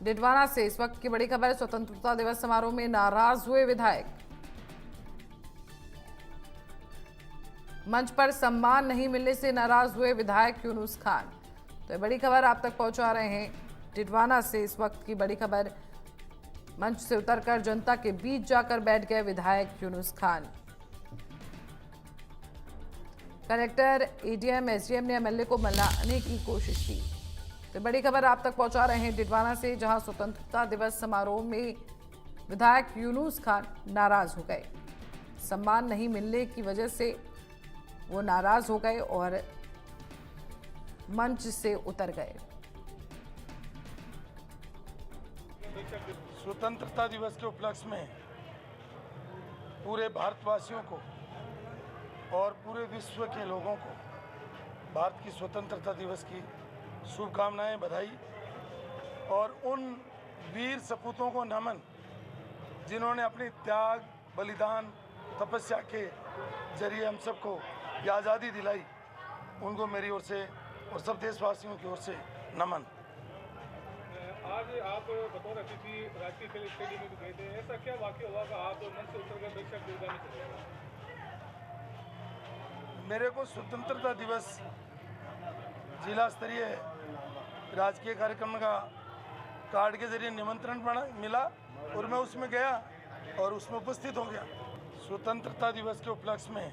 डिडवाना से इस वक्त की बड़ी खबर, स्वतंत्रता दिवस समारोह में नाराज हुए विधायक। मंच पर सम्मान नहीं मिलने से नाराज हुए विधायक यूनुस खान। तो ये बड़ी खबर आप तक पहुंचा रहे हैं डिडवाना से इस वक्त की बड़ी खबर। मंच से उतरकर जनता के बीच जाकर बैठ गए विधायक Yunus Khan. Collector, ADM, SDM ने एमएलए को मनाने की कोशिश की। तो बड़ी खबर आप तक पहुंचा रहे हैं डिडवाना से, जहां स्वतंत्रता दिवस समारोह में विधायक यूनुस खान नाराज हो गए। सम्मान नहीं मिलने की वजह से वो नाराज हो गए और मंच से उतर गए। स्वतंत्रता दिवस के उपलक्ष्य में पूरे भारतवासियों को और पूरे विश्व के लोगों को भारत की स्वतंत्रता दिवस की शुभकामनाएं, बधाई और उन वीर सपूतों को नमन जिन्होंने अपनी त्याग, बलिदान, तपस्या के जरिए हम सबको ये आज़ादी दिलाई। उनको मेरी ओर से और सब देशवासियों की ओर से नमन। आज आप बतौर अतिथि राजकीय खेल स्टेडियम में गए थे, ऐसा क्या वाकया हुआ कि आप मंच से उतरकर बेशक दुर्गा में चले गए? मेरे को स्वतंत्रता दिवस जिला स्तरीय राजकीय कार्यक्रम का कार्ड के जरिए निमंत्रण मिला और मैं उसमें गया और उसमें उपस्थित हो गया। स्वतंत्रता दिवस के उपलक्ष्य में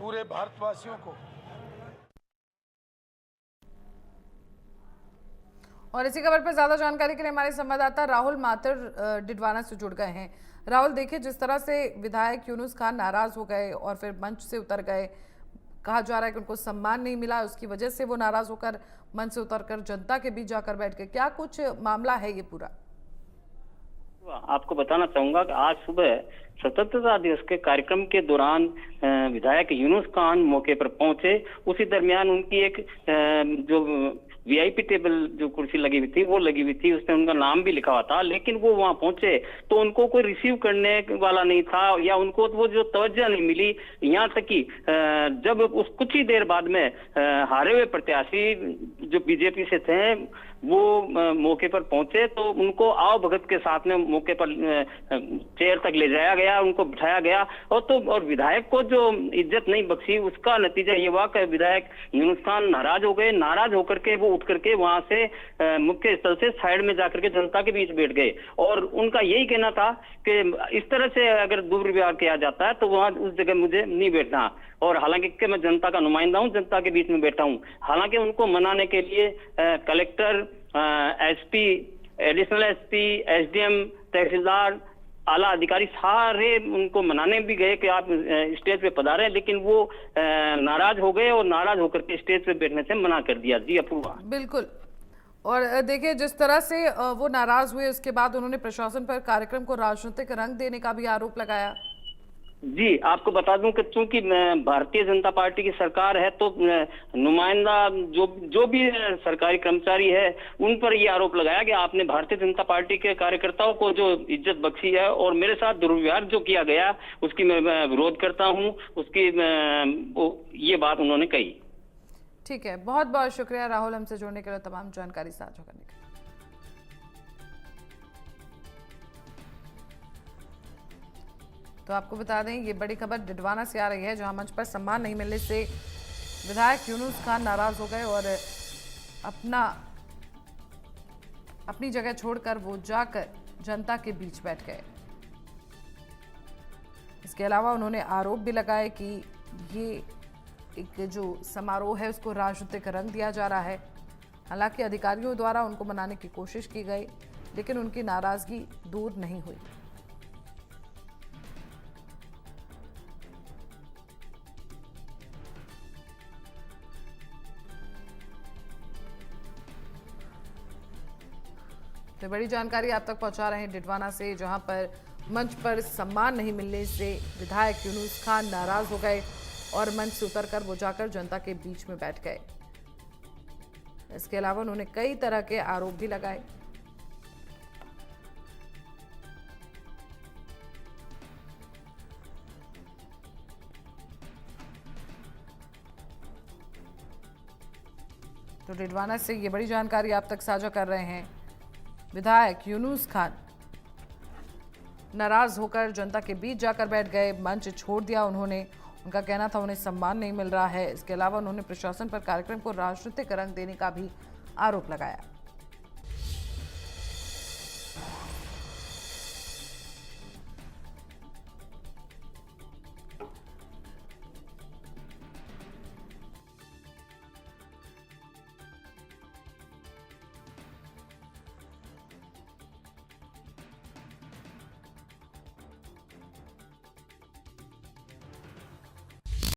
पूरे भारतवासियों को। और इसी खबर पर ज्यादा जानकारी के लिए हमारे संवाददाता राहुल माथुर डिडवाना से जुड़ गए हैं। राहुल, देखिए जिस तरह से विधायक यूनुस खान नाराज हो गए और फिर मंच से उतर गए, कहा जा रहा है कि उनको सम्मान नहीं मिला, उसकी वजह से वो नाराज होकर मंच से उतरकर जनता के बीच जाकर बैठ गए। क्या कुछ मामला है ये पूरा? आपको बताना चाहूंगा कि आज सुबह स्वतंत्रता दिवस के कार्यक्रम के दौरान विधायक यूनुस खान मौके पर पहुंचे। उसी दरमियान उनकी एक जो वीआईपी टेबल जो कुर्सी लगी हुई थी वो लगी हुई थी, उसमें उनका नाम भी लिखा हुआ था, लेकिन वो वहां पहुंचे तो उनको कोई रिसीव करने वाला नहीं था या उनको वो जो तवज्जो नहीं मिली। यहाँ तक कि जब उस कुछ ही देर बाद में हारे हुए प्रत्याशी जो बीजेपी से थे वो मौके पर पहुंचे तो उनको आओ भगत के साथ में मौके पर चेयर तक ले जाया गया, उनको बिठाया गया और विधायक को जो इज्जत नहीं बख्शी, उसका नतीजा ये हुआ कि विधायक यूनुस खान नाराज हो गए। नाराज होकर के वो उठ करके वहां से मुख्य स्थल से साइड में जाकर के जनता के बीच बैठ गए और उनका यही कहना था कि इस तरह से अगर दुर्व्यवहार किया जाता है तो वहां उस जगह मुझे नहीं बैठना। और हालांकि कि मैं जनता का नुमाइंदा हूं, जनता के बीच में बैठा हूं। हालांकि उनको मनाने के लिए collector, SP, additional SP, SDM, तहसीलदार, आला अधिकारी सारे उनको मनाने भी गए कि आप स्टेज पे पधारें, लेकिन वो नाराज हो गए और नाराज होकर के स्टेज पे बैठने से मना कर दिया। जी अपूर्वा। बिल्कुल। और देखिए जिस तरह से वो नाराज हुए, उसके बाद उन्होंने प्रशासन पर कार्यक्रम को राजनीतिक रंग देने का भी आरोप लगाया। जी, आपको बता दूं कि चूंकि भारतीय जनता पार्टी की सरकार है तो नुमाइंदा जो भी सरकारी कर्मचारी है उन पर ये आरोप लगाया कि आपने भारतीय जनता पार्टी के कार्यकर्ताओं को जो इज्जत बख्शी है और मेरे साथ दुर्व्यवहार जो किया गया उसकी मैं विरोध करता हूं, उसकी ये बात उन्होंने कही। ठीक है, बहुत बहुत शुक्रिया राहुल, हमसे जुड़ने के लिए, तमाम जानकारी साझा करने के लिए। तो आपको बता दें ये बड़ी खबर डिडवाना से आ रही है, जहां मंच पर सम्मान नहीं मिलने से विधायक यूनुस खान नाराज हो गए और अपनी जगह छोड़कर वो जाकर जनता के बीच बैठ गए। इसके अलावा उन्होंने आरोप भी लगाए कि ये एक जो समारोह है उसको राजनीतिक रंग दिया जा रहा है। हालांकि अधिकारियों द्वारा उनको मनाने की कोशिश की गई, लेकिन उनकी नाराजगी दूर नहीं हुई। तो बड़ी जानकारी आप तक पहुंचा रहे हैं डिडवाना से, जहां पर मंच पर सम्मान नहीं मिलने से विधायक यूनुस खान नाराज हो गए और मंच से उतरकर वो जाकर जनता के बीच में बैठ गए। इसके अलावा उन्होंने कई तरह के आरोप भी लगाए। तो डिडवाना से ये बड़ी जानकारी आप तक साझा कर रहे हैं विधायक यूनुस खान नाराज होकर जनता के बीच जाकर बैठ गए, मंच छोड़ दिया उन्होंने। उनका कहना था उन्हें सम्मान नहीं मिल रहा है। इसके अलावा उन्होंने प्रशासन पर कार्यक्रम को राजनीतिक रंग देने का भी आरोप लगाया।